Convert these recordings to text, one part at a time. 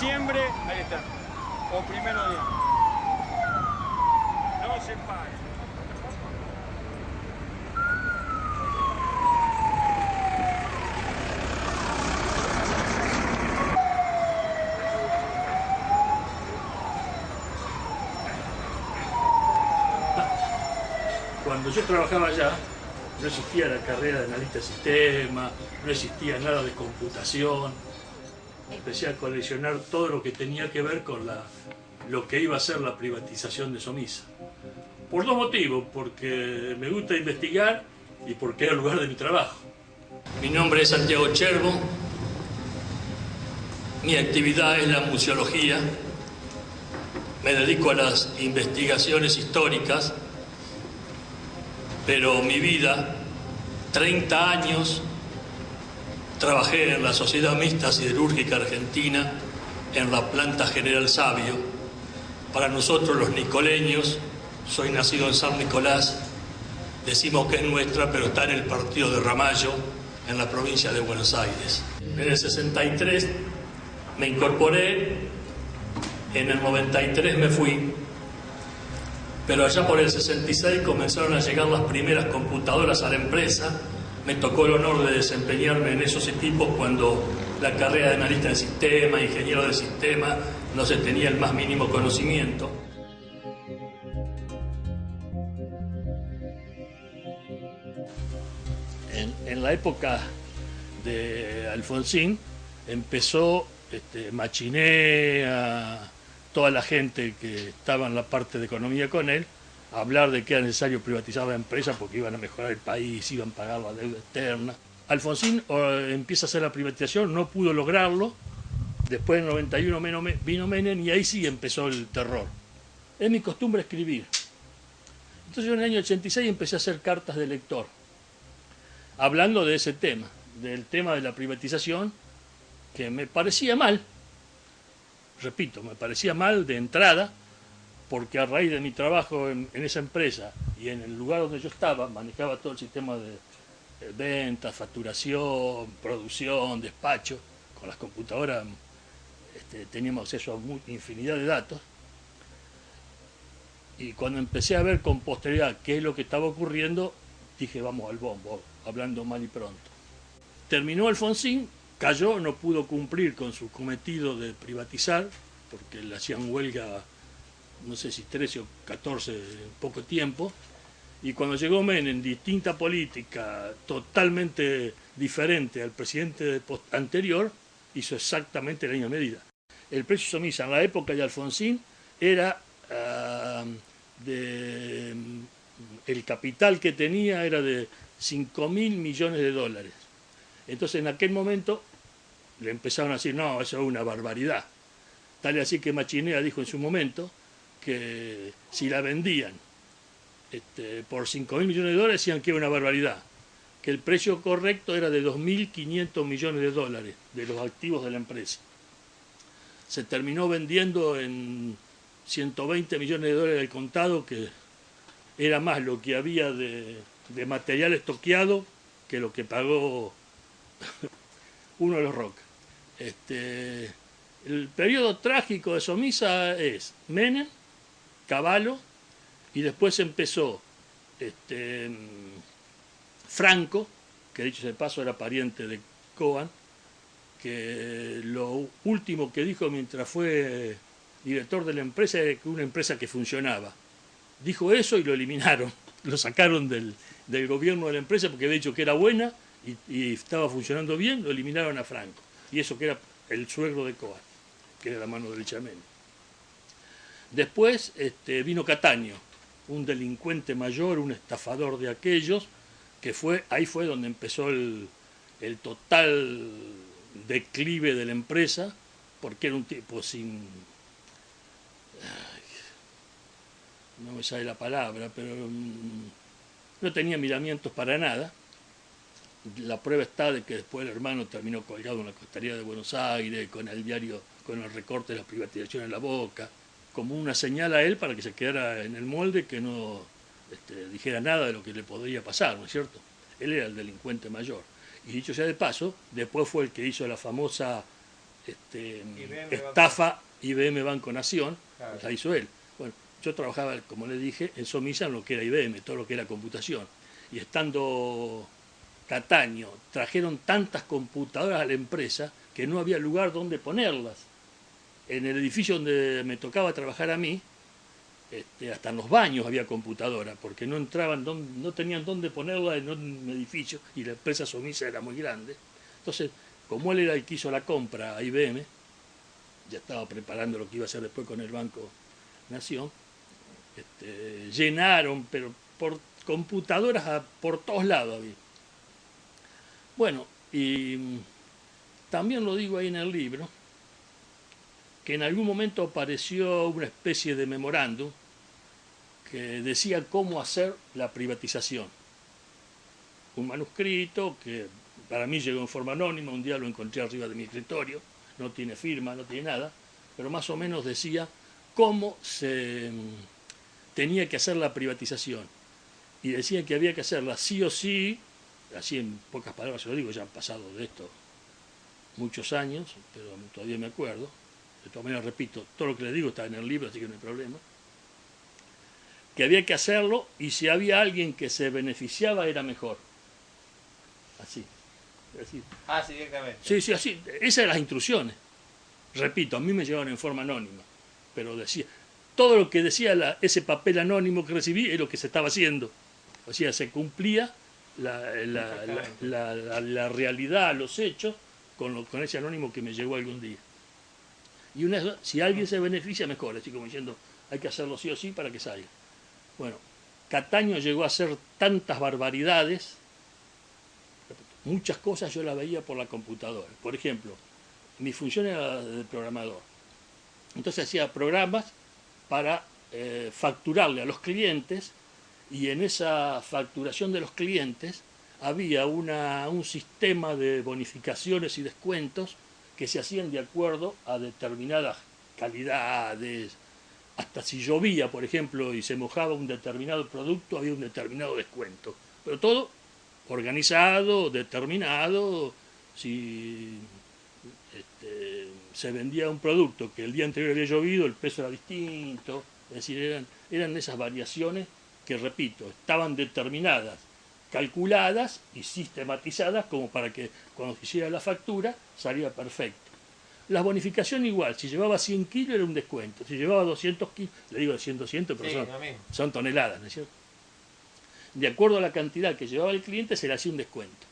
diciembre, ahí está, o 1 de enero. No se paga. Cuando yo trabajaba allá, no existía la carrera de analista de sistema, no existía nada de computación. Empecé a coleccionar todo lo que tenía que ver con lo que iba a ser la privatización de Somisa. Por dos motivos, porque me gusta investigar y porque era el lugar de mi trabajo. Mi nombre es Santiago Cherbo, mi actividad es la museología, me dedico a las investigaciones históricas, pero mi vida, 30 años, trabajé en la Sociedad Mixta Siderúrgica Argentina, en la planta General Sabio. Para nosotros los nicoleños, soy nacido en San Nicolás, decimos que es nuestra, pero está en el partido de Ramallo, en la provincia de Buenos Aires. En el 63 me incorporé, en el 93 me fui, pero allá por el 66 comenzaron a llegar las primeras computadoras a la empresa. Me tocó el honor de desempeñarme en esos equipos cuando la carrera de analista de sistema, ingeniero de sistema, no se tenía el más mínimo conocimiento. En la época de Alfonsín empezó Machiné, a toda la gente que estaba en la parte de economía con él, a hablar de que era necesario privatizar la empresa porque iban a mejorar el país, iban a pagar la deuda externa. Alfonsín empieza a hacer la privatización, no pudo lograrlo. Después en el 91 vino Menem y ahí sí empezó el terror. Es mi costumbre escribir. Entonces yo en el año 86 empecé a hacer cartas de lector, hablando de ese tema, del tema de la privatización, que me parecía mal. Repito, me parecía mal de entrada, porque a raíz de mi trabajo en esa empresa y en el lugar donde yo estaba, manejaba todo el sistema de ventas, facturación, producción, despacho. Con las computadoras teníamos acceso a infinidad de datos. Y cuando empecé a ver con posterioridad qué es lo que estaba ocurriendo, dije, vamos al bombo, hablando mal y pronto. Terminó Alfonsín, cayó, no pudo cumplir con su cometido de privatizar, porque le hacían huelga, no sé si 13 o 14 en poco tiempo, y cuando llegó Menem, distinta política, totalmente diferente al presidente anterior, hizo exactamente la misma medida. El precio Somisa en la época de Alfonsín era, el capital que tenía era de 5.000 millones de dólares. Entonces en aquel momento le empezaron a decir, no, eso es una barbaridad. Tal y así que Machinea dijo en su momento que si la vendían por 5.000 millones de dólares decían que era una barbaridad, que el precio correcto era de 2.500 millones de dólares de los activos de la empresa. Se terminó vendiendo en 120 millones de dólares al contado, que era más lo que había de material estoqueado que lo que pagó uno de los Roca. El periodo trágico de Somisa es Menem, Cavallo, y después empezó Franco, que dicho sea de paso era pariente de Coan, que lo último que dijo mientras fue director de la empresa era que una empresa que funcionaba. Dijo eso y lo eliminaron, lo sacaron del gobierno de la empresa porque había dicho que era buena y estaba funcionando bien, lo eliminaron a Franco. Y eso que era el suegro de Coan, que era la mano derecha de Menem. Después vino Cataño, un delincuente mayor, un estafador de aquellos, que ahí fue donde empezó el total declive de la empresa, porque era un tipo sin... no me sale la palabra, pero no tenía miramientos para nada. La prueba está de que después el hermano terminó colgado en la costería de Buenos Aires, con el diario, con el recorte de la privatización en la boca, como una señal a él para que se quedara en el molde, que no dijera nada de lo que le podría pasar, ¿no es cierto? Él era el delincuente mayor. Y dicho sea de paso, después fue el que hizo la famosa estafa IBM Banco Nación, Claro. la hizo él. Bueno, yo trabajaba, como le dije, en Somisa en lo que era IBM, todo lo que era computación. Y estando Cataño, trajeron tantas computadoras a la empresa que no había lugar donde ponerlas. En el edificio donde me tocaba trabajar a mí, hasta en los baños había computadora, porque no entraban, no tenían dónde ponerla en un edificio, y la empresa Somisa era muy grande. Entonces, como él era el que hizo la compra a IBM, ya estaba preparando lo que iba a hacer después con el Banco Nación, llenaron, pero por computadoras por todos lados había. Bueno, y también lo digo ahí en el libro, que en algún momento apareció una especie de memorándum que decía cómo hacer la privatización. Un manuscrito que para mí llegó en forma anónima, un día lo encontré arriba de mi escritorio, no tiene firma, no tiene nada, pero más o menos decía cómo se tenía que hacer la privatización. Y decía que había que hacerla sí o sí, así en pocas palabras se lo digo, ya han pasado de esto muchos años, pero todavía me acuerdo. De todas maneras, repito, todo lo que les digo está en el libro, así que no hay problema. Que había que hacerlo y si había alguien que se beneficiaba era mejor. Así. Así. Ah, sí, directamente. Sí, sí, así. Esas eran las instrucciones. Repito, a mí me llegaron en forma anónima, pero decía, todo lo que decía ese papel anónimo que recibí es lo que se estaba haciendo. O sea, se cumplía la realidad, los hechos, con ese anónimo que me llegó algún día. Y si alguien se beneficia, mejor, así como diciendo, hay que hacerlo sí o sí para que salga. Bueno, Cataño llegó a hacer tantas barbaridades, muchas cosas yo las veía por la computadora. Por ejemplo, mi función era de programador. Entonces hacía programas para facturarle a los clientes, y en esa facturación de los clientes había un sistema de bonificaciones y descuentos que se hacían de acuerdo a determinadas calidades. Hasta si llovía, por ejemplo, y se mojaba un determinado producto, había un determinado descuento. Pero todo organizado, determinado. Si se vendía un producto que el día anterior había llovido, el precio era distinto. Es decir, eran esas variaciones que, repito, estaban determinadas, calculadas y sistematizadas como para que cuando se hiciera la factura saliera perfecto. La bonificación igual, si llevaba 100 kilos era un descuento, si llevaba 200 kilos, le digo 200, pero Sí, son toneladas, ¿no es cierto? De acuerdo a la cantidad que llevaba el cliente se le hacía un descuento.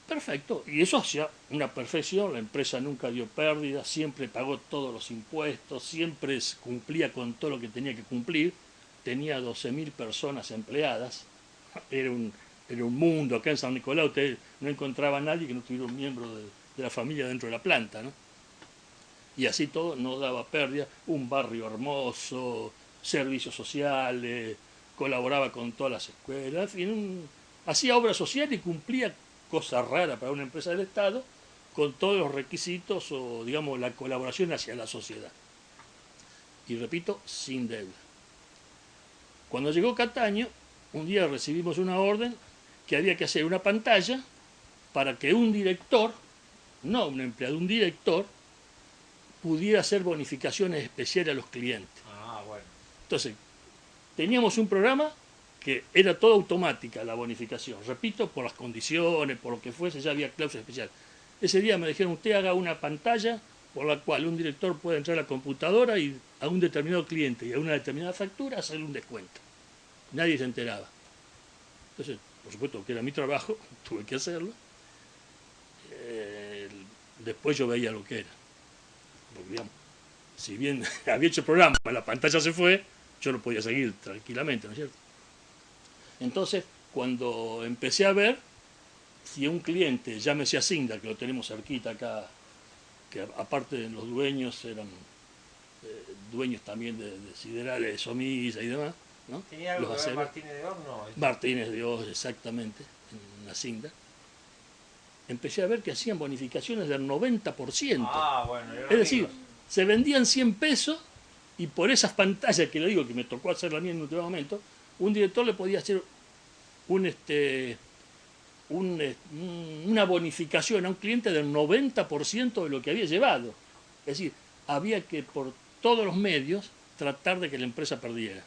Perfecto, y eso hacía una perfección, la empresa nunca dio pérdida, siempre pagó todos los impuestos, siempre cumplía con todo lo que tenía que cumplir, tenía 12.000 personas empleadas, era un mundo. Acá en San Nicolás usted no encontraba a nadie que no tuviera un miembro de la familia dentro de la planta, ¿no? Y así todo no daba pérdida, un barrio hermoso, servicios sociales, colaboraba con todas las escuelas, en fin, hacía obra social y cumplía cosas raras para una empresa del Estado, con todos los requisitos o, digamos, la colaboración hacia la sociedad. Y repito, sin deuda. Cuando llegó Cataño, un día recibimos una orden que había que hacer una pantalla para que un director, no un empleado, un director, pudiera hacer bonificaciones especiales a los clientes. Ah, bueno. Entonces, teníamos un programa que era toda automática la bonificación. Repito, por las condiciones, por lo que fuese, ya había cláusulas especiales. Ese día me dijeron, usted haga una pantalla por la cual un director puede entrar a la computadora y a un determinado cliente y a una determinada factura hacerle un descuento. Nadie se enteraba. Entonces, por supuesto que era mi trabajo, tuve que hacerlo. Después yo veía lo que era. Porque, digamos, si bien había hecho el programa, la pantalla se fue, yo lo podía seguir tranquilamente, ¿no es cierto? Entonces, cuando empecé a ver, si un cliente, llámese a Cinda, que lo tenemos cerquita acá, que aparte de los dueños, eran dueños también de Siderales, de Somisa y demás, ¿no? ¿Tenía algo que ver Martínez de Oz? No. Martínez de Oz, exactamente, en la Cinda. Empecé a ver que hacían bonificaciones del 90%. Ah, bueno. Es decir, se vendían 100 pesos y por esas pantallas que le digo que me tocó hacer la mía en un último momento, un director le podía hacer una bonificación a un cliente del 90% de lo que había llevado. Es decir, había que por todos los medios tratar de que la empresa perdiera.